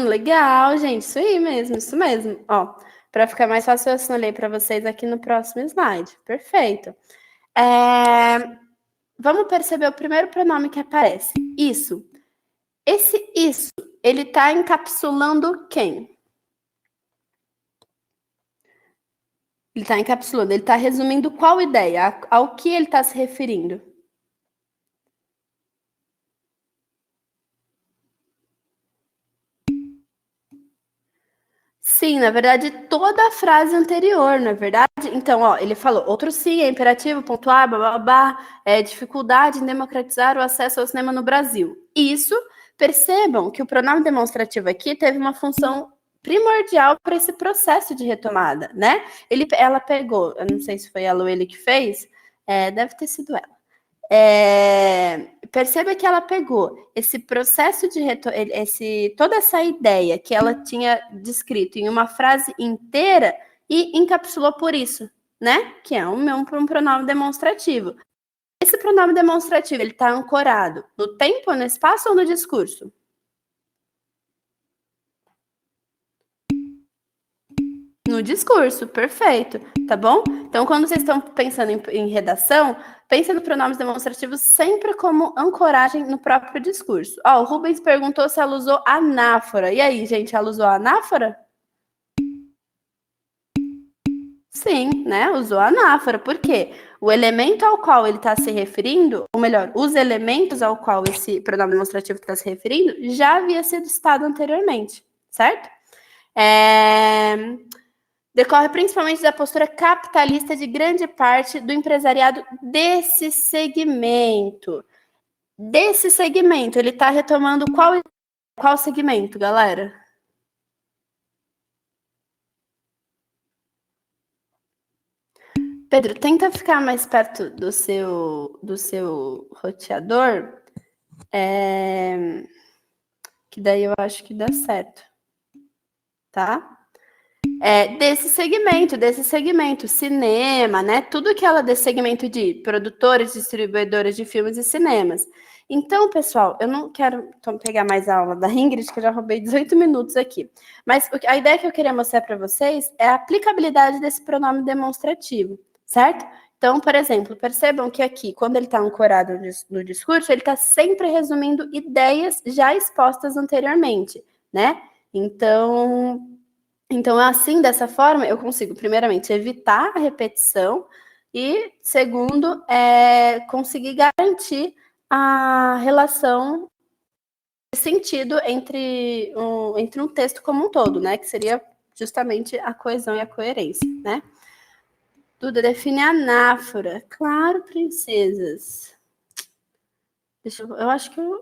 Legal, gente. Isso aí mesmo, isso mesmo. Ó, para ficar mais fácil, eu assinalei para vocês aqui no próximo slide. Perfeito. Vamos perceber o primeiro pronome que aparece. Isso. Esse isso, ele está encapsulando quem? Ele está encapsulando, ele está resumindo qual ideia? Ao que ele está se referindo? Sim, na verdade, toda a frase anterior, não é verdade? Então, ó, ele falou, outro sim, é imperativo, pontuar, babá, dificuldade em democratizar o acesso ao cinema no Brasil. Isso, percebam que o pronome demonstrativo aqui teve uma função primordial para esse processo de retomada, né? Ela pegou, eu não sei se foi ela ou ele que fez, deve ter sido ela. Perceba que ela pegou esse processo de toda essa ideia que ela tinha descrito em uma frase inteira e encapsulou por isso, né? Que é um pronome demonstrativo. Esse pronome demonstrativo, ele está ancorado no tempo, no espaço ou no discurso? No discurso, perfeito, tá bom? Então, quando vocês estão pensando em redação, pense no pronomes demonstrativos sempre como ancoragem no próprio discurso. Ó, o Rubens perguntou se ela usou anáfora. E aí, gente, ela usou anáfora? Sim, né? Usou anáfora. Por quê? O elemento ao qual ele está se referindo, ou melhor, os elementos ao qual esse pronome demonstrativo está se referindo, já havia sido citado anteriormente, certo? Decorre principalmente da postura capitalista de grande parte do empresariado desse segmento. Desse segmento, ele está retomando qual segmento, galera? Pedro, tenta ficar mais perto do seu roteador, que daí eu acho que dá certo, tá? Desse segmento, cinema, né? Tudo que ela desse segmento de produtores, distribuidores de filmes e cinemas. Então, pessoal, eu não quero pegar mais a aula da Ingrid, que eu já roubei 18 minutos aqui. Mas a ideia que eu queria mostrar para vocês é a aplicabilidade desse pronome demonstrativo, certo? Então, por exemplo, percebam que aqui, quando ele está ancorado no discurso, ele está sempre resumindo ideias já expostas anteriormente, né? Então, assim, dessa forma, eu consigo, primeiramente, evitar a repetição e, segundo, conseguir garantir a relação de sentido entre um texto como um todo, né? Que seria justamente a coesão e a coerência, né? Duda, define anáfora. Claro, princesas. Eu acho que eu...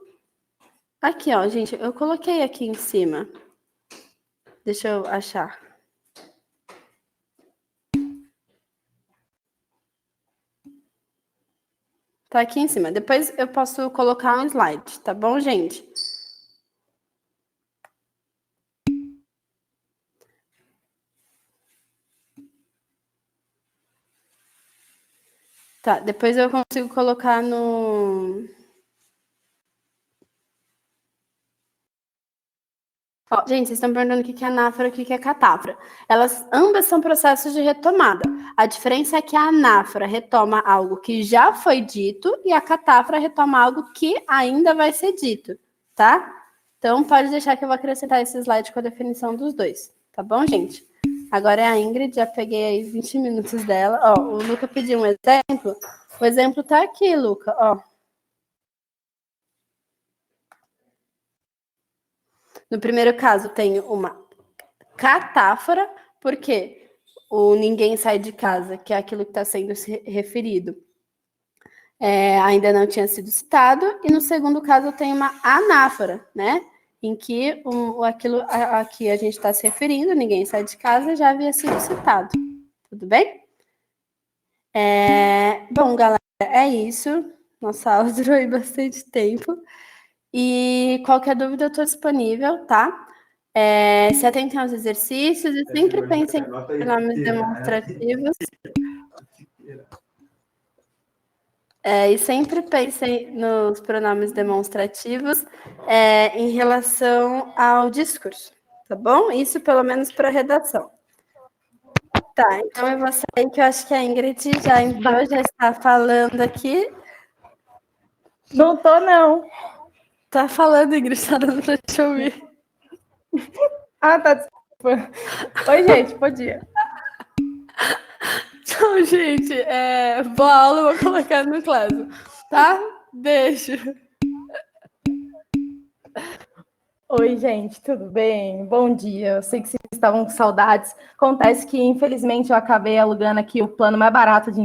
Aqui, ó, gente, eu coloquei aqui em cima. Deixa eu achar. Tá aqui em cima. Depois eu posso colocar um slide, tá bom, gente? Tá, depois eu consigo colocar no... Ó, gente, vocês estão perguntando o que é anáfora e o que é catáfora. Elas ambas são processos de retomada. A diferença é que a anáfora retoma algo que já foi dito e a catáfora retoma algo que ainda vai ser dito, tá? Então, pode deixar que eu vou acrescentar esse slide com a definição dos dois, tá bom, gente? Agora é a Ingrid, já peguei aí 20 minutos dela. Ó, o Luca pediu um exemplo. O exemplo tá aqui, Luca, ó. No primeiro caso, tem uma catáfora, porque o ninguém sai de casa, que é aquilo que está sendo referido, ainda não tinha sido citado, e no segundo caso tem uma anáfora, né? Em que aquilo a que a gente está se referindo, ninguém sai de casa, já havia sido citado. Tudo bem? Bom, galera, é isso. Nossa aula durou aí bastante tempo. E qualquer dúvida eu estou disponível, tá? Se atentem aos exercícios e sempre pensem em pronomes demonstrativos. E sempre pensem nos pronomes demonstrativos em relação ao discurso, tá bom? Isso pelo menos para a redação. Tá, então eu vou sair, que eu acho que a Ingrid já entrou, já está falando aqui. Não tô, não. Tá falando, Ingrid, tá dando para te ouvir. Ah, tá, desculpa. Oi, gente, bom dia. Então, gente, boa aula, eu vou colocar no classe, tá? Beijo. Oi, gente, tudo bem? Bom dia. Eu sei que vocês estavam com saudades. Acontece que, infelizmente, eu acabei alugando aqui o plano mais barato de